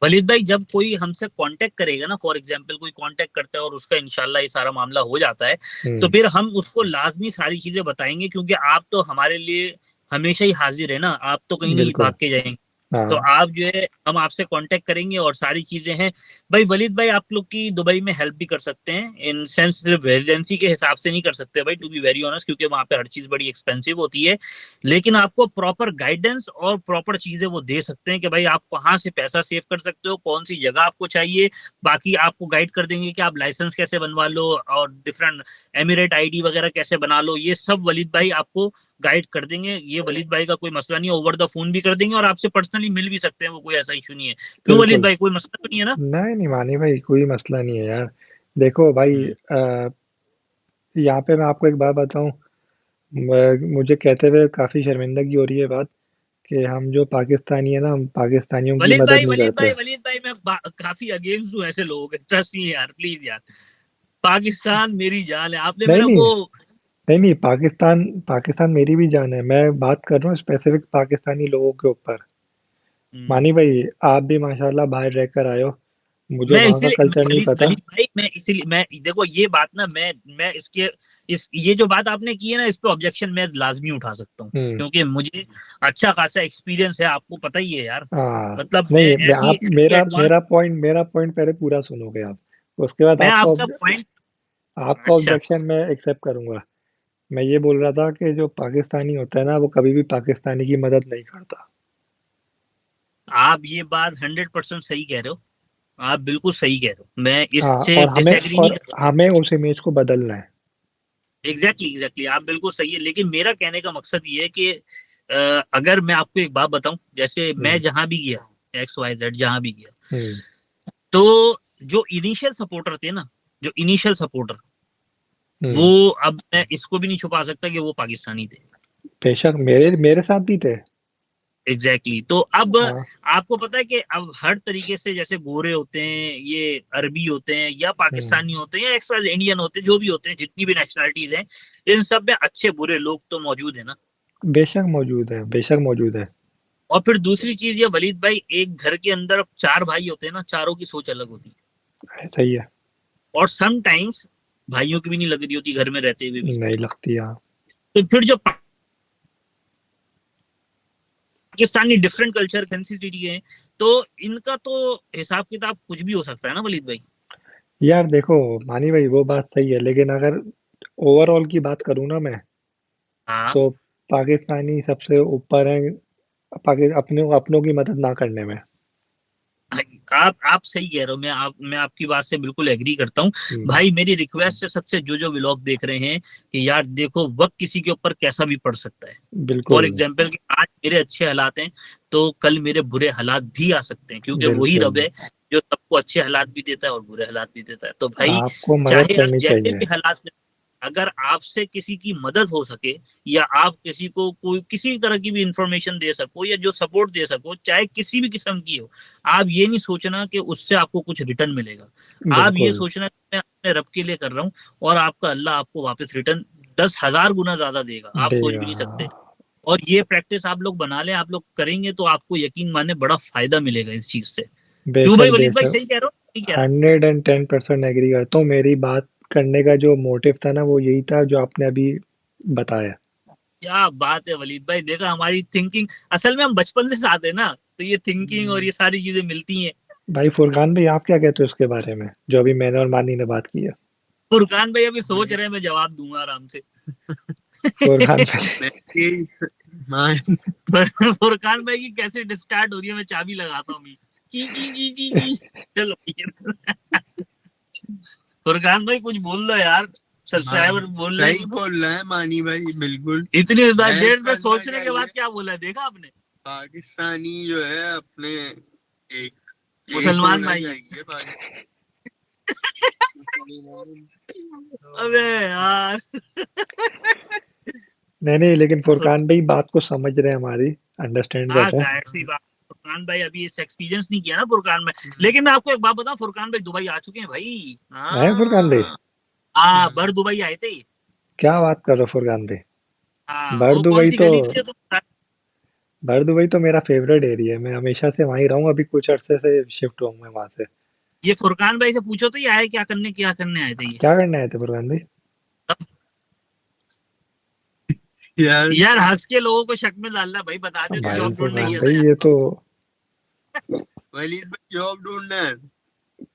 वलीद भाई जब कोई हमसे कांटेक्ट करेगा ना, फॉर एग्जांपल कोई कांटेक्ट करता है और उसका इंशाल्लाह ये सारा मामला हो जाता है, तो हम्म। फिर हम उसको लाजमी सारी चीजें बताएंगे, क्योंकि आप तो हमारे लिए हमेशा ही हाजिर है ना, आप तो कहीं नहीं बिल्कुल। भाग के जाएंगे। तो हाँ। आप जो है, हम आपसे कांटेक्ट करेंगे और सारी चीजें हैं। भाई वलीद भाई आप लोग की दुबई में हेल्प भी कर सकते हैं, इन सेंस सिर्फ रेजिडेंसी के हिसाब से नहीं कर सकते भाई, टू बी वेरी ऑनेस्ट, क्योंकि वहां पे हर चीज बड़ी एक्सपेंसिव होती है। लेकिन आपको प्रॉपर गाइडेंस और प्रॉपर चीजें वो दे सकते हैं कि भाई आप कहाँ से पैसा सेव कर सकते हो, कौन सी जगह आपको चाहिए। बाकी आपको गाइड कर देंगे कि आप लाइसेंस कैसे बनवा लो और डिफरेंट एमिरेट आईडी वगैरह कैसे बना लो, ये सब वलीद भाई आपको गाइड कर देंगे। ये वलीद भाई का कोई मसला नहीं है, ओवर द फोन भी कर देंगे और आपसे पर्सनली मिल भी सकते हैं, वो कोई ऐसा इशू नहीं है। क्यों वलीद बिल्कुल। भाई, कोई मसला तो नहीं है ना? नहीं नहीं मानी भाई, कोई मसला नहीं है यार। देखो भाई, हम्म। यहाँ पे मैं आपको एक बात बताऊँ, मुझे कहते हुए काफ़ी शर्मिंदगी हो रही है बात, कि हम जो पाकिस्तानी है ना, हम पाकिस्तानियों की वलीद मदद भाई नहीं वलीद करते। भाई वलीद भाई मैं काफी अगेंस्ट हूँ ऐसे लोगों के, ट्रस्ट नहीं यार, प्लीज यार। पाकिस्तान मेरी जान है, आपने नहीं मेरा नहीं, वो नहीं नहीं, पाकिस्तान पाकिस्तान मेरी भी जान है। मैं बात कर रहा हूँ स्पेसिफिक पाकिस्तानी लोगों के ऊपर। मानी भाई, आप भी माशाल्लाह बाहर रहकर आए हो, मुझे मैं वहाँ का इसीलिए कल्चर नहीं वलीद पता। वलीद भाई, मैं इसीलिए मैं देखो ये बात ना, मैं इसके इस ये जो बात आपने की है ना, इस पे ऑब्जेक्शन मैं लाजमी उठा सकता हूँ, हम्म। क्योंकि मुझे अच्छा खासा एक्सपीरियंस है, आपको पता ही है यार। हाँ। मतलब मैं नहीं ऐसी आप ऐसी मेरा एडवांस, मेरा पॉइंट पहले पूरा सुनोगे आप, उसके बाद मैं आपका आपका पॉइंट। आपका अच्छा, ऑब्जेक्शन मैं एक्सेप्ट करूंगा। मैं ये बोल रहा था कि जो पाकिस्तानी होता है ना, वो कभी भी पाकिस्तानी की मदद नहीं करता। आप ये बात 100% सही कह रहे हो, आप बिल्कुल सही कह रहे हो, मैं हाँ, इससे डिसएग्री नहीं करता। हमें उस इमेज को बदलना है। एग्जैक्टली आप बिल्कुल सही है, लेकिन मेरा कहने का मकसद ये है कि अगर मैं आपको एक बात बताऊं, जैसे मैं हम्म। जहां भी गया, XYZ जहां भी गया, हम्म। तो जो इनिशियल सपोर्टर थे ना, जो इनिशियल सपोर्टर, वो, हम्म। अब मैं इसको भी नहीं छुपा सकता कि वो पाकिस्तानी थे। बेशक मेरे मेरे साथ भी थे। तो अब हाँ। आपको पता है कि अब हर तरीके से, जैसे गोरे होते हैं, ये अरबी होते हैं, या हम्म। पाकिस्तानी होते हैं, या एक्स इंडियन होते हैं, जो भी होते हैं, जितनी भी नेशनलिटीज हैं, इन सब में अच्छे बुरे लोग तो मौजूद है ना। बेशक मौजूद है, बेशक मौजूद है। और फिर दूसरी चीज ये वलीद भाई, एक घर के अंदर चार भाई होते हैं ना, चारों की सोच अलग होती है, सही है। और समटाइम्स भाइयों की भी नहीं लग रही होती घर में रहते हुए भी। नहीं लगती, हाँ। तो फिर जो पाकिस्तानी डिफरेंट कल्चर सेंसिटिविटी है, तो इनका तो हिसाब किताब कुछ भी हो सकता है ना वलीद भाई। यार देखो, मानी भाई वो बात सही है, लेकिन अगर ओवरऑल की बात करूँ ना मैं, हाँ, तो पाकिस्तानी सबसे ऊपर है अपने अपनों की मदद ना करने में। आप सही कह रहे हो, मैं आपकी बात से बिल्कुल एग्री करता हूँ। हम्म। भाई मेरी रिक्वेस्ट है सबसे, जो व्लॉग देख रहे हैं, कि यार देखो, वक्त किसी के ऊपर कैसा भी पड़ सकता है। फॉर बिल्कुल। एग्जाम्पल कि आज मेरे अच्छे हालात हैं, तो कल मेरे बुरे हालात भी आ सकते हैं, क्योंकि वही बिल्कुल। रब है जो सबको अच्छे हालात भी देता है और बुरे हालात भी देता है। तो भाई, आपको मदद चाहे आप करनी जैसे चाहिए। भी हालात में, अगर आपसे किसी की मदद हो सके, या आप किसी को कोई किसी तरह की भी इंफॉर्मेशन दे सको, या जो सपोर्ट दे सको, चाहे किसी भी किस्म की हो, आप ये नहीं सोचना कि उससे आपको कुछ रिटर्न मिलेगा। आप ये बिल्कुल। सोचना कि मैं अपने रब के लिए कर रहा हूँ, और आपका अल्लाह आपको वापस रिटर्न 10,000 गुना ज्यादा देगा, आप सोच भी देगा। नहीं सकते। और ये प्रैक्टिस आप लोग बना लें, आप लोग करेंगे तो आपको यकीन माने बड़ा फायदा मिलेगा इस चीज से। क्यों भाई, बेशक वलीद भाई बेशक। सही कह रहा हूँ नहीं कह रहा? 110% एग्री करता हूँ। मेरी बात करने का जो मोटिव था ना, वो यही था जो आपने अभी बताया। क्या बात है वलीद भाई, देखा हमारी थिंकिंग, असल में हम बचपन से साथ है ना, तो ये थिंकिंग और ये सारी चीजें मिलती हैं। भाई फुरकान भाई, आप क्या कहते हो इसके बारे में, जो अभी मैंने और मानी ने बात की है? फुरकान भाई अभी सोच रहे हैं, मैं जवाब दूंगा आराम से। फुरकान भाई। हाँ, फुरकान भाई की कैसे स्टार्ट हो रही है, मैं चाबी लगाता हूँ अभी। ची ची ची ची ची। चलो फुरकान भाई कुछ बोल दो यार, सब्सक्राइबर बोल रहे सही हैं। बोल रहा है मानी भाई, बिल्कुल। इतनी हेल्प देर में करना सोचने के बाद चाहिए। क्या बोला, देखा आपने? पाकिस्तानी जो है अपने एक एक मुसलमान होना भाई। चाहिए अबे यार। नहीं नहीं, लेकिन फुरकान भाई बात को समझ रहे हैं, हमारी अंडरस्टैंड कर हाँ, रहे हैं। जाहिर सी बात, फुरकान भाई अभी इस एक्सपीरियंस नहीं किया ना फुरकान में। लेकिन मैं आपको एक बात बताऊं, फुरकान भाई दुबई आ चुके हैं भाई। हैं फुरकान भाई? हाँ, हाँ, भर दुबई आए थे ये। क्या बात कर रहे हो फुरकान भाई? हाँ, वो बर्दुबई कौन सी तो गली थी तो, बर्दुबई तो मेरा फेवरेट एरिया है। मैं हमेशा से वहीं रहा हूँ, अभी कुछ अरसे से शिफ्ट हुआ हूँ मैं वहां से। ये फुरकान भाई से पूछो तो, ये आए क्या करने आए थे ये। क्या करने आए थे फुरकान भाई? यार। यार हंस के लोगों को शक में डालना भाई, बता दे तू भाई जॉब ढूंढने फुरकान गया था भाई, यार। ये तो वलीद भाई जॉब ढूंढना है।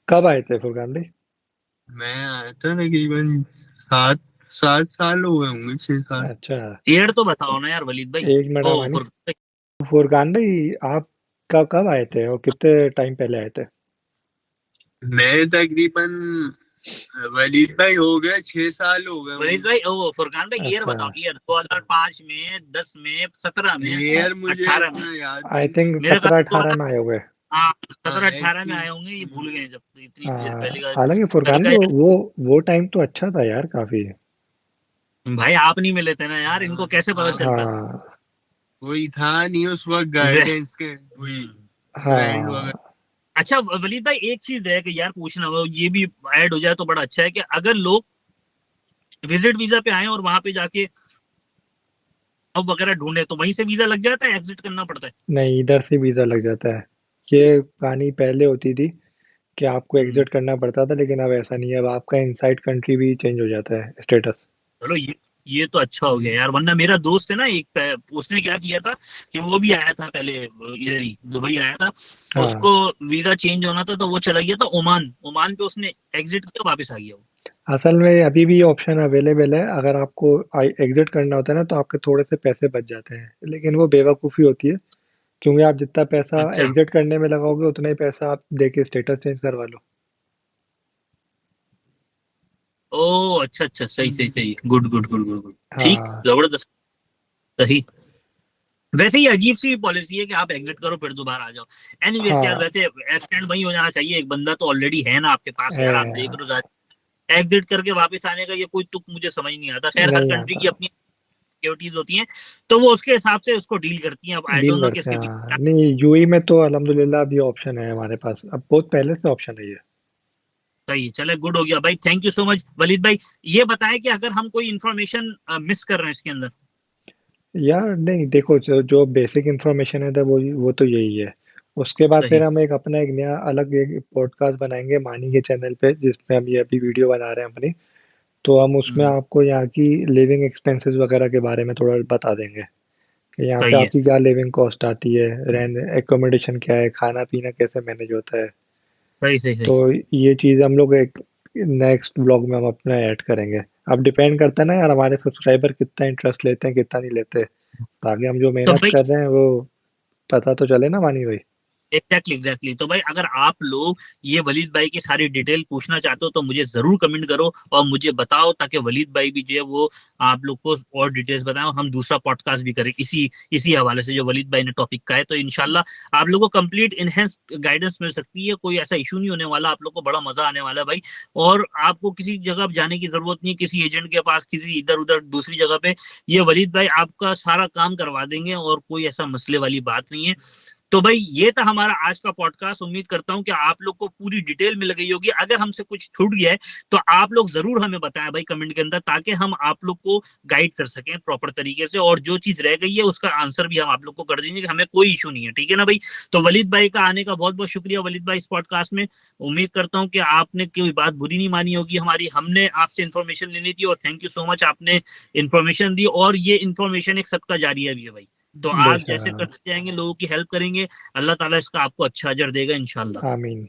कब आए थे फुरकान भाई? मैं आया था तकरीबन 7 7 साल हो गए होंगे, 6 साल। अच्छा। एड तो बताओ ना यार वलीद भाई। एक मिनट ओ मानी। फुरकान फुरकान भाई, आप कब कब आए थे और कितने टाइम पहले आए थे? मैं तकरीबन, वलीद भाई हो गए 6 साल हो गए वलीद होंगे। भाई, ओ फुरकान भाई ईयर अच्छा। बताओ, ईयर 2005 में, 10 में, 17 में, यार मुझे 18 में। इतना याद आई नहीं। थिंक मेरे ख्याल 17-18 से में आए हुए। हाँ, हाँ 17-18 में ऐसी। आए होंगे, ये भूल गए जब, तो इतनी देर पहले का। हालांकि कल फुरकान का भाई, यार, वो टाइम तो अच्छा था यार, काफी। भाई आप नहीं मिले थे ना यार, इनको कैसे पता हाँ, चलता। हाँ। कोई था नहीं उस वक्त वे- गाइडेंस के, कोई फ्रेंड वगैरह। हाँ। अच्छा वलीद भाई, एक चीज है कि यार पूछना, वो ये भी ऐड हो जाए तो बड़ा अच्छा है, कि अगर लोग विजिट वीजा पे आए और वहां पे जाके अब वगैरह ढूंढे तो वहीं से वीजा लग जाता है, एग्जिट करना पड़ता है? नहीं, इधर से वीज़ा लग जाता है। ये कहानी पहले होती थी कि आपको हम्म। एग्जिट करना पड़ता था, लेकिन अब ऐसा नहीं है, अब आपका इनसाइड कंट्री भी चेंज हो जाता है स्टेटस। चलो ये तो अच्छा हो गया यार, वरना मेरा दोस्त है ना एक उसने क्या किया था कि वो भी आया था पहले, इधर ही दुबई आया था, हाँ, उसको वीजा चेंज होना था तो वो चला गया था ओमान, ओमान पे उसने एग्जिट किया, वापस आ गया वो। असल में अभी भी ये ऑप्शन अवेलेबल है, अगर आपको एग्जिट करना होता है ना तो आपके थोड़े से पैसे बच जाते हैं, लेकिन वो बेवकूफ़ी होती है, क्योंकि आप जितना पैसा अच्छा। एग्जिट करने में लगाओगे उतना ही पैसा आप दे के स्टेटस चेंज करवा लो। ओ अच्छा अच्छा, सही सही सही, good good good good good, ठीक, हाँ, जबरदस्त, सही। वैसे ही अजीब सी पॉलिसी है कि आप एग्जिट करो फिर दोबारा आ जाओ। एनीवेज यार, हाँ, वैसे एक्सटेंड वही हो जाना चाहिए, एक बंदा तो ऑलरेडी है ना आपके पास यार, आप देख है, रहे हो, एग्जिट करके वापस आने का ये कोई तुक मुझे समझ नहीं आता। खैर हर नहीं कंट्री की आता। अपनी सिक्योरिटीज होती हैं, तो वो उसके हिसाब से उसको डील करती हैं। अब आई डील डोंट नो कि करते इसके हैं, पीछे हाँ। क्या। नहीं, यूएई में तो अल्हम्दुलिल्लाह अभी ऑप्शन है हमारे पास, अब बहुत पहले से ऑप्शन है ये। सही है, चले, गुड हो गया भाई, thank you so much Walid भाई। ये बताएं कि अगर हम कोई इन्फॉर्मेशन मिस कर रहे हैं इसके अंदर। यार नहीं, देखो, जो जो बेसिक इन्फॉर्मेशन है तो वो तो यही है। उसके बाद फिर सही। हम एक अपना एक नया अलग एक पॉडकास्ट बनाएंगे मानी के चैनल पे, जिसमें हम ये अभी वीडियो बना रहे हैं अपनी। तो हम उसमें हम्म, आपको यहाँ की लिविंग एक्सपेंसेस वगैरह के बारे में थोड़ा बता देंगे कि यहाँ पे सही है, आपकी क्या लिविंग कॉस्ट आती है, रहने एकोमोडेशन क्या है, खाना पीना कैसे मैनेज होता है। सही सही सही। तो ये चीज़ हम लोग एक नेक्स्ट ब्लॉग में हम अपना ऐड करेंगे। अब डिपेंड करता है ना यार, हमारे सब्सक्राइबर कितना इंटरेस्ट लेते हैं कितना नहीं लेते, ताकि हम जो तो मेहनत भाई कर रहे हैं वो पता तो चले ना मानी भाई। एग्जैक्टली एग्जैक्टली, तो भाई अगर आप लोग ये वलीद भाई की सारी डिटेल पूछना चाहते हो तो मुझे जरूर कमेंट करो और मुझे बताओ, ताकि वलीद भाई भी जो है वो आप लोग को और डिटेल्स बताएं और हम दूसरा पॉडकास्ट भी करें इसी इसी हवाले से जो वलीद भाई ने टॉपिक का है। तो इंशाल्लाह आप लोगों को कंप्लीट इनहेंस गाइडेंस मिल सकती है, कोई ऐसा इशू नहीं होने वाला, आप लोग को बड़ा मजा आने वाला है भाई। और आपको किसी जगह जाने की जरूरत नहीं, किसी एजेंट के पास, किसी इधर उधर दूसरी जगह पे, ये वलीद भाई आपका सारा काम करवा देंगे और कोई ऐसा मसले वाली बात नहीं है। तो भाई ये था हमारा आज का पॉडकास्ट, उम्मीद करता हूं कि आप लोग को पूरी डिटेल में लगी होगी। अगर हमसे कुछ छूट गया है तो आप लोग जरूर हमें बताएं भाई कमेंट के अंदर, ताकि हम आप लोग को गाइड कर सकें प्रॉपर तरीके से, और जो चीज रह गई है उसका आंसर भी हम आप लोग को कर देंगे कि हमें कोई इशू नहीं है, ठीक है ना भाई। तो वलीद भाई का आने का बहुत बहुत शुक्रिया वलीद भाई इस पॉडकास्ट में। उम्मीद करता हूँ कि आपने कोई बात बुरी नहीं मानी होगी हमारी, हमने आपसे इन्फॉर्मेशन लेनी थी और थैंक यू सो मच, आपने इन्फॉर्मेशन दी, और ये इन्फॉर्मेशन एक सदका जारिया भी है भाई। तो आप बेशक, जैसे हाँ। करते जाएंगे, लोगों की हेल्प करेंगे, अल्लाह ताला इसका आपको अच्छा अजर देगा इंशाल्लाह। आमीन।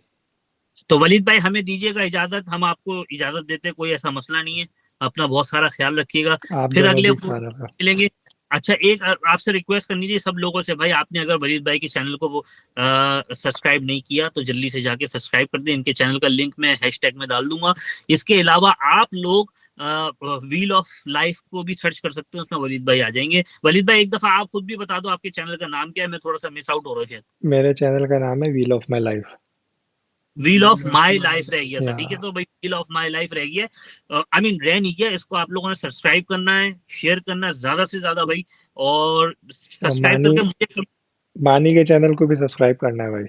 तो वलीद भाई हमें दीजिएगा इजाजत, हम आपको इजाजत देते हैं, कोई ऐसा मसला नहीं है। अपना बहुत सारा ख्याल रखिएगा, आप फिर दोनों अगले भी ख्याल रखना। मिलेंगे। अच्छा, एक आपसे रिक्वेस्ट करनी थी सब लोगों से भाई, आपने अगर वलीद भाई के चैनल को वो सब्सक्राइब नहीं किया तो जल्दी से जाके सब्सक्राइब कर दें, इनके चैनल का लिंक मैं हैशटैग में डाल दूंगा। इसके अलावा आप लोग व्हील ऑफ लाइफ को भी सर्च कर सकते हैं, उसमें वलीद भाई आ जाएंगे। वलीद भाई एक दफा आप खुद भी बता दो आपके चैनल का नाम क्या है, मैं थोड़ा सा मिस आउट हो रहा है। मेरे चैनल का नाम है wheel of my life. Wheel of my life रह गया था, या ठीक है, तो भाई व्हील ऑफ माई लाइफ रह गया, आई मीन रह नहीं गया, इसको आप लोगों ने सब्सक्राइब करना है, शेयर करना है ज्यादा से ज्यादा भाई, और और सब्सक्राइब करके मानी के चैनल को भी सब्सक्राइब करना है भाई।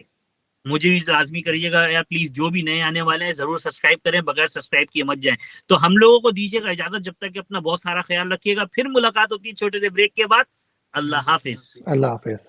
मुझे भी लाजमी करिएगा यार प्लीज, जो भी नए आने वाले हैं जरूर सब्सक्राइब करें, बगैर सब्सक्राइब किए मत जाएं। तो हम लोगों को दीजिएगा इजाजत, जब तक कि अपना बहुत सारा ख्याल रखिएगा, फिर मुलाकात होती है छोटे से ब्रेक के बाद। अल्लाह हाफिज। अल्लाह हाफिज।